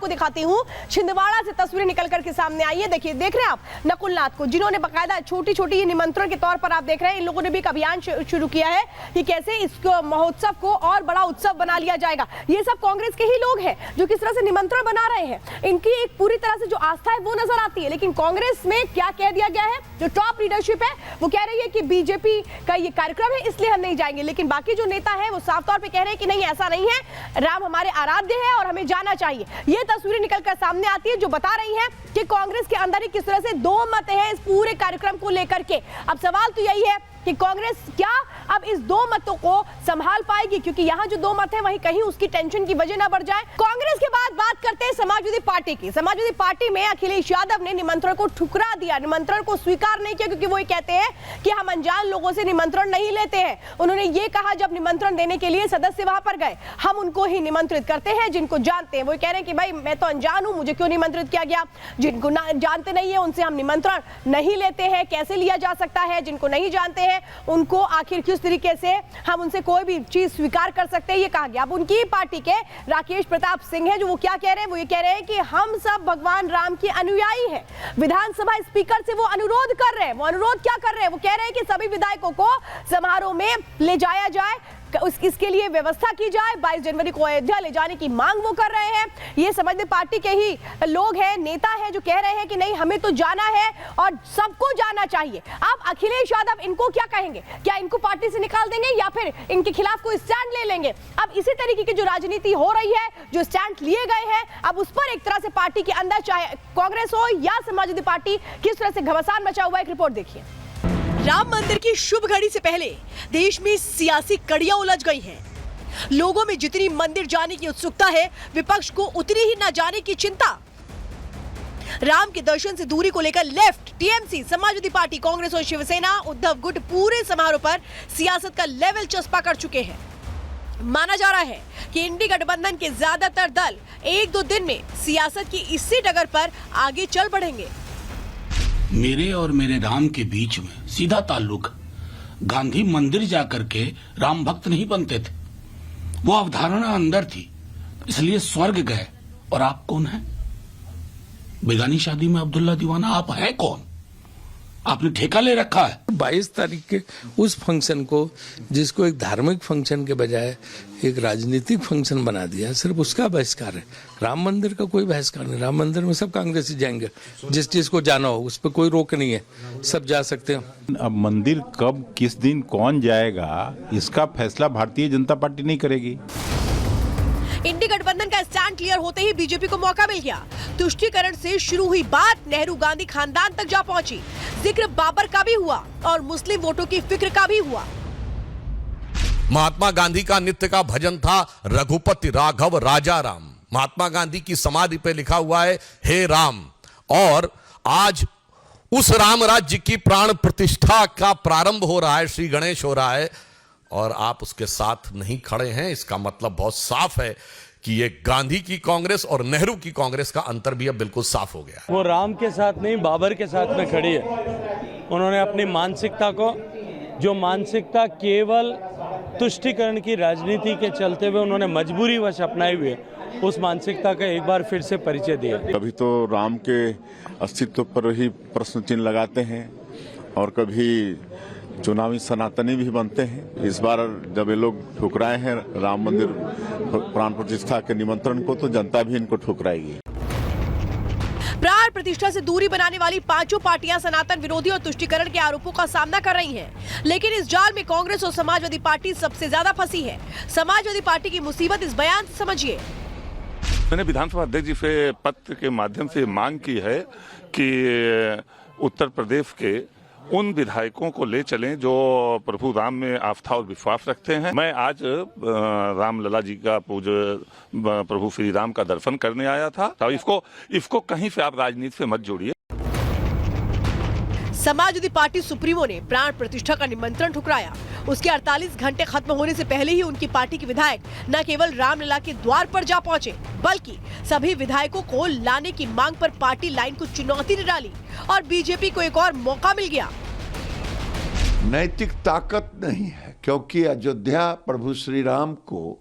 आपको दिखाती हूँ, छिंदवाड़ा से तस्वीरें निकल करके सामने आई है। देखिए, देख रहे हैं आप नकुल नाथ को, जिन्होंने बकायदा छोटी छोटी निमंत्रण के तौर पर आप देख रहे हैं, इन लोगों ने भी एक अभियान शुरू किया है कि कैसे इस महोत्सव को और बड़ा उत्सव बना लिया जाएगा। ये सब कांग्रेस के ही लोग हैं जो किस तरह से निमंत्रण बना रहे हैं। इनकी एक पूरी तरह से जो आस्था है वो नजर आती है, लेकिन कांग्रेस में क्या कह दिया गया है, जो टॉप लीडरशिप है वो कह रही है कि बीजेपी का ये कार्यक्रम है इसलिए हम नहीं जाएंगे, लेकिन बाकी जो नेता है वो साफ तौर पे कह रहे हैं कि नहीं, ऐसा नहीं है, राम हमारे आराध्य है और हमें जाना चाहिए। ये तस्वीरें निकलकर सामने आती है जो बता रही है कि कांग्रेस के अंदर ही किस तरह से दो मत है इस पूरे कार्यक्रम को लेकर के। अब सवाल तो यही है कि कांग्रेस क्या अब इस दो मतों को संभाल पाएगी, क्योंकि यहाँ जो दो मत है वहीं कहीं उसकी टेंशन की वजह ना बढ़ जाए। कांग्रेस के बाद बात करते हैं समाजवादी पार्टी की। समाजवादी पार्टी में अखिलेश यादव ने निमंत्रण को ठुकरा दिया, निमंत्रण को स्वीकार नहीं किया, क्योंकि वो ये कहते हैं कि हम अनजान लोगों से निमंत्रण नहीं लेते हैं। उन्होंने ये कहा जब निमंत्रण देने के लिए सदस्य वहां पर गए, हम उनको ही निमंत्रित करते हैं जिनको जानते हैं। वो कह रहे हैं कि भाई मैं तो अनजान हूं, मुझे क्यों निमंत्रित किया गया, जिनको जानते नहीं है उनसे हम निमंत्रण नहीं लेते हैं। कैसे लिया जा सकता है, जिनको नहीं जानते हैं उनको आखिर किस तरीके से हम उनसे कोई भी चीज स्वीकार कर सकते हैं, ये कहा गया। अब उनकी पार्टी के राकेश प्रताप सिंह है जो वो क्या कह रहे हैं, वो ये कह रहे हैं कि हम सब भगवान राम के अनुयायी हैं। विधानसभा स्पीकर से वो अनुरोध कर रहे हैं। वो अनुरोध क्या कर रहे हैं, वो कह रहे हैं कि सभी विधायकों को समारोह में ले जाया जाए, इसके लिए व्यवस्था की जाए। 22 जनवरी को अयोध्या ले जाने की मांग वो कर रहे हैं। ये समाजवादी पार्टी के ही लोग हैं, नेता हैं जो कह रहे हैं कि नहीं, हमें तो जाना है और सबको जाना चाहिए। अब अखिलेश यादव इनको क्या कहेंगे, क्या इनको पार्टी से निकाल देंगे या फिर इनके खिलाफ कोई स्टैंड ले लेंगे? अब इसी तरीके की जो राजनीति हो रही है, जो स्टैंड लिए गए हैं, अब उस पर एक तरह से पार्टी के अंदर चाहे कांग्रेस हो या समाजवादी पार्टी किस तरह से घमासान मचा हुआ है। एक रिपोर्ट देखिए। राम मंदिर की शुभ घड़ी से पहले देश में सियासी कड़ियां उलझ गई हैं। लोगों में जितनी मंदिर जाने की उत्सुकता है, विपक्ष को उतनी ही न जाने की चिंता। राम के दर्शन से दूरी को लेकर left, TMC, Samajwadi party, Congress और शिवसेना, उद्धव गुट पूरे समारोह पर सियासत का लेवल चस्पा कर चुके हैं। माना जा रहा है कि इंडी गठबंधन के ज्यादातर दल एक दो दिन में सियासत की इसी डगर पर आगे चल बढ़ेंगे। मेरे और मेरे राम के बीच में सीधा ताल्लुक। गांधी मंदिर जाकर के राम भक्त नहीं बनते थे, वो अवधारणा अंदर थी, इसलिए स्वर्ग गए। और आप कौन हैं? बेगानी शादी में अब्दुल्ला दीवाना आप हैं कौन? आपने ठेका ले रखा है। 22 तारीख के उस फंक्शन को, जिसको एक धार्मिक फंक्शन के बजाय एक राजनीतिक फंक्शन बना दिया, सिर्फ उसका बहिष्कार है। राम मंदिर का कोई बहिष्कार नहीं। राम मंदिर में सब कांग्रेसी जाएंगे, जिस चीज को जाना हो उस पर कोई रोक नहीं है, सब जा सकते हैं। अब मंदिर कब, किस दिन, कौन जाएगा, इसका फैसला भारतीय जनता पार्टी नहीं करेगी। इंडी गठबंधन का स्टैंड क्लियर होते ही बीजेपी को मौका मिल गया। तुष्टीकरण से शुरू हुई बात नेहरू गांधी खानदान तक जा पहुंची। जिक्र बाबर का भी हुआ और मुस्लिम वोटों की फिक्र का भी हुआ। महात्मा गांधी का नित्य का भजन था रघुपति राघव राजा राम। महात्मा गांधी की समाधि पे लिखा हुआ है हे राम। और आज उस राम राज्य की प्राण प्रतिष्ठा का प्रारंभ हो रहा है, श्री गणेश हो रहा है, और आप उसके साथ नहीं खड़े हैं। इसका मतलब बहुत साफ है कि ये गांधी की कांग्रेस और नेहरू की कांग्रेस का अंतर भी अब बिल्कुल साफ हो गया। वो राम के साथ नहीं, बाबर के साथ में खड़ी है। उन्होंने अपनी मानसिकता को, जो मानसिकता केवल तुष्टीकरण की राजनीति के चलते हुए उन्होंने मजबूरी वश अपनाई हुई है, उस मानसिकता का एक बार फिर से परिचय दिया। कभी तो राम के अस्तित्व पर ही प्रश्न चिन्ह लगाते हैं और कभी चुनावी सनातनी भी बनते हैं। इस बार जब ये लोग ठुकराए हैं राम मंदिर प्राण प्रतिष्ठा के निमंत्रण को, तो जनता भी इनको ठुकराएगी। प्राण प्रतिष्ठा से दूरी बनाने वाली पांचों पार्टियां सनातन विरोधी और तुष्टीकरण के आरोपों का सामना कर रही हैं, लेकिन इस जाल में कांग्रेस और समाजवादी पार्टी सबसे ज्यादा फंसी है। समाजवादी पार्टी की मुसीबत इस बयान से समझिए। मैंने विधानसभा अध्यक्ष जी से पत्र के माध्यम से मांग की है कि उत्तर प्रदेश के उन विधायकों को ले चलें जो प्रभु राम में आस्था और विश्वास रखते हैं। मैं आज रामलला जी का पूज्य प्रभु श्री राम का दर्शन करने आया था, तो इसको कहीं से आप राजनीति से मत जोड़िए। समाजवादी पार्टी सुप्रीमो ने प्राण प्रतिष्ठा का निमंत्रण ठुकराया। उसके 48 घंटे खत्म होने से पहले ही उनकी पार्टी के विधायक न केवल रामलला के द्वार पर जा पहुंचे, बल्कि सभी विधायकों को लाने की मांग पर पार्टी लाइन को चुनौती डाली और बीजेपी को एक और मौका मिल गया। नैतिक ताकत नहीं है, क्योंकि अयोध्या प्रभु श्री राम को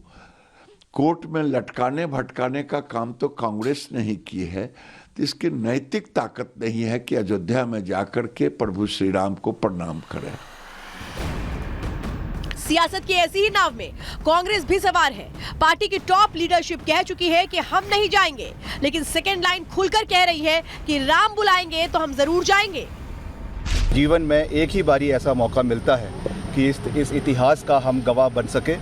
कोर्ट में लटकाने भटकाने का काम तो कांग्रेस ने ही की है, तो इसकी नैतिक ताकत नहीं है कि अयोध्या में जाकर के प्रभु श्री राम को प्रणाम करें। सियासत की ऐसी ही नाव में कांग्रेस भी सवार है। पार्टी की टॉप लीडरशिप कह चुकी है कि हम नहीं जाएंगे, लेकिन सेकेंड लाइन खुलकर कह रही है कि राम बुलाएंगे तो हम जरूर जाएंगे। जीवन में एक ही बारी ऐसा मौका मिलता है कि इस इतिहास का हम गवाह बन सके,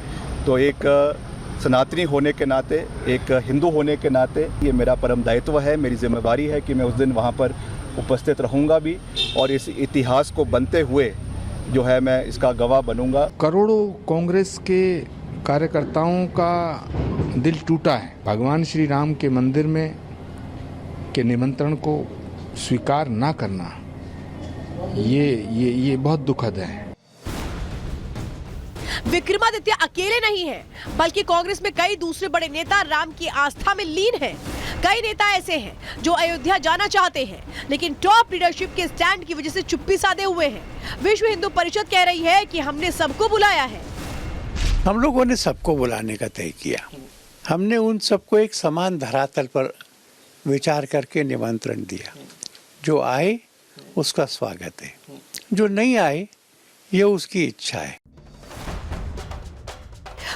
तो एक सनातनी होने के नाते, एक हिंदू होने के नाते ये मेरा परम दायित्व है, मेरी जिम्मेवारी है कि मैं उस दिन वहाँ पर उपस्थित रहूँगा भी, और इस इतिहास को बनते हुए जो है मैं इसका गवाह बनूंगा। करोड़ों कांग्रेस के कार्यकर्ताओं का दिल टूटा है। भगवान श्री राम के मंदिर में के निमंत्रण को स्वीकार ना करना ये बहुत दुखद है। विक्रमादित्य अकेले नहीं हैं, बल्कि कांग्रेस में कई दूसरे बड़े नेता राम की आस्था में लीन हैं। कई नेता ऐसे हैं जो अयोध्या जाना चाहते हैं, लेकिन टॉप लीडरशिप के स्टैंड की वजह से चुप्पी साधे हुए हैं। विश्व हिंदू परिषद कह रही है कि हमने सबको बुलाया है। हम लोगों ने सबको बुलाने का तय किया। हमने उन सबको एक समान धरातल पर विचार करके निमंत्रण दिया। जो आए उसका स्वागत है, जो नहीं आए ये उसकी इच्छा है।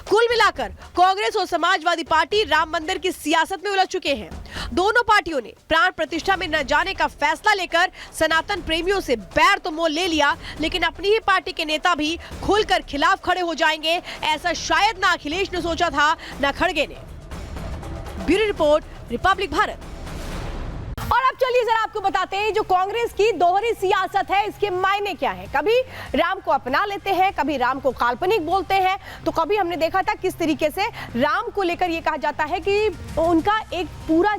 कुल मिलाकर कांग्रेस और समाजवादी पार्टी राम मंदिर की सियासत में उलझ चुके हैं। दोनों पार्टियों ने प्राण प्रतिष्ठा में न जाने का फैसला लेकर सनातन प्रेमियों से बैर तो मोल ले लिया, लेकिन अपनी ही पार्टी के नेता भी खुलकर खिलाफ खड़े हो जाएंगे, ऐसा शायद ना अखिलेश ने सोचा था, ना खड़गे ने। Bureau report, Republic Bharat. और अब चलिए जरा आपको बताते हैं जो कांग्रेस की दोहरी सियासत है, इसके मायने क्या है। कभी राम को अपना लेते हैं, कभी राम को काल्पनिक बोलते हैं, तो कभी हमने देखा था किस तरीके से राम को लेकर यह कहा जाता है कि उनका एक पूरा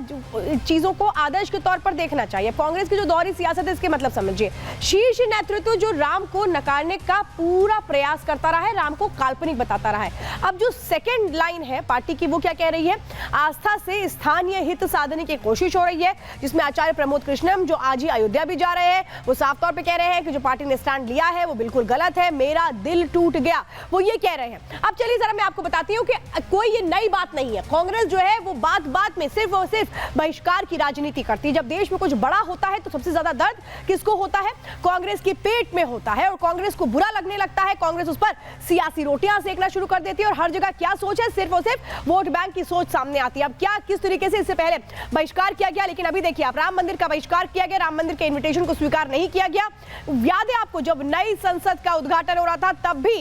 चीजों को आदर्श के तौर पर देखना चाहिए। कांग्रेस की जो दोहरी सियासत है, इसके मतलब समझिए, शीर्ष नेतृत्व जो राम को नकारने का पूरा प्रयास करता रहा है, राम को काल्पनिक बताता रहा है। अब जो सेकेंड लाइन है पार्टी की, वो क्या कह रही है? आस्था से स्थानीय हित साधने की कोशिश हो रही है, जिसमें आचार्य प्रमोद कृष्णम जो आज ही अयोध्या भी जा रहे हैं, वो साफ तौर पे कह रहे हैं कि जो पार्टी ने स्टैंड लिया है वो बिल्कुल गलत है, मेरा दिल टूट गया, वो ये कह रहे हैं। अब चलिए जरा मैं आपको बताती हूँ कि कोई ये नई बात नहीं है। कांग्रेस जो है वो बात बात में सिर्फ और सिर्फ बहिष्कार की राजनीति करती है। जब देश में कुछ बड़ा होता है तो सबसे ज्यादा दर्द किसको होता है? कांग्रेस के पेट में होता है, और कांग्रेस को बुरा लगने लगता है। कांग्रेस उस पर सियासी रोटियां सेकना शुरू कर देती है, और हर जगह क्या सोच है? सिर्फ और सिर्फ वोट बैंक की सोच सामने आती है। अब क्या किस तरीके से इससे पहले बहिष्कार किया गया, लेकिन अभी देखिए आप राम मंदिर का बहिष्कार किया गया, राम मंदिर के इनविटेशन को स्वीकार नहीं किया गया। याद है आपको जब नई संसद का उद्घाटन हो रहा था, तब भी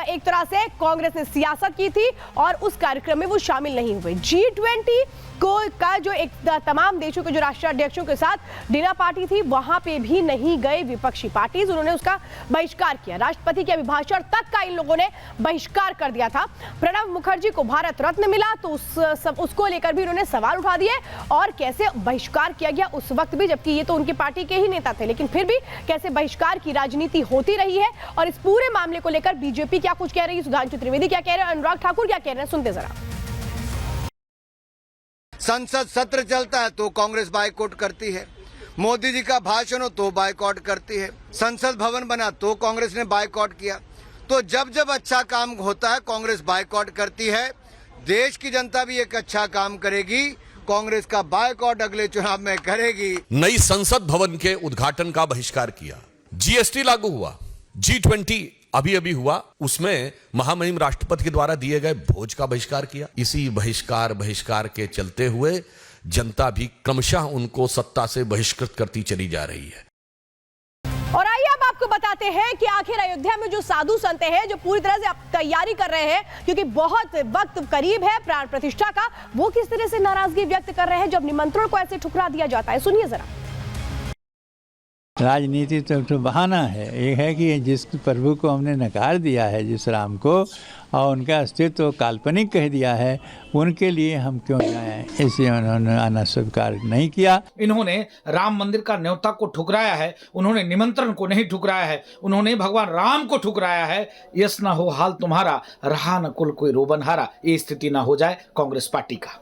एक तरह से कांग्रेस ने सियासत की थी और उस कार्यक्रम में वो शामिल नहीं हुए। G20 का जो एक तमाम देशों के जो राष्ट्राध्यक्षों के साथ डिनर पार्टी थी, वहां पे भी नहीं गए विपक्षी पार्टी, उन्होंने उसका बहिष्कार किया। राष्ट्रपति के अभिभाषण तक का इन लोगों ने बहिष्कार कर दिया था। प्रणब मुखर्जी को भारत रत्न मिला तो उसको लेकर भी उन्होंने सवाल उठा दिए, और कैसे बहिष्कार किया गया उस वक्त भी, जबकि ये तो उनकी पार्टी के ही नेता थे, लेकिन फिर भी कैसे बहिष्कार की राजनीति होती रही है। और इस पूरे मामले को लेकर बीजेपी क्या कुछ कह रही है, सुधांशु त्रिवेदी क्या कह रहे हैं, अनुराग ठाकुर क्या कह रहे हैं, सुनते जरा। संसद सत्र चलता है तो कांग्रेस बायकॉट करती है, मोदी जी का भाषण हो तो बायकॉट करती है, संसद भवन बना तो कांग्रेस ने बायकॉट किया। तो जब जब अच्छा काम होता है कांग्रेस बायकॉट करती है। देश की जनता भी एक अच्छा काम करेगी, कांग्रेस का बायकॉट अगले चुनाव में करेगी। नई संसद भवन के उद्घाटन का बहिष्कार किया, जीएसटी लागू हुआ, G20 अभी अभी हुआ, उसमें महामहिम राष्ट्रपति के द्वारा दिए गए भोज का बहिष्कार किया। इसी बहिष्कार के चलते हुए जनता भी क्रमशः उनको सत्ता से बहिष्कृत करती चली जा रही है। और आइए अब आपको बताते हैं कि आखिर अयोध्या में जो साधु संत हैं, जो पूरी तरह से अब तैयारी कर रहे हैं क्योंकि बहुत वक्त करीब है प्राण प्रतिष्ठा का, वो किस तरह से नाराजगी व्यक्त कर रहे हैं जब निमंत्रण को ऐसे ठुकरा दिया जाता है। सुनिए जरा। राजनीति तो बहाना है। एक है कि जिस प्रभु को हमने नकार दिया है, जिस राम को, और उनका अस्तित्व काल्पनिक कह दिया है, उनके लिए हम क्यों जाएं, इसलिए उन्होंने आना स्वीकार नहीं किया। इन्होंने राम मंदिर का न्योता को ठुकराया है, उन्होंने निमंत्रण को नहीं ठुकराया है, उन्होंने भगवान राम को ठुकराया है। यस ना हो हाल तुम्हारा, रहा न कुल कोई रोबनहारा, ये स्थिति ना हो जाए कांग्रेस पार्टी का।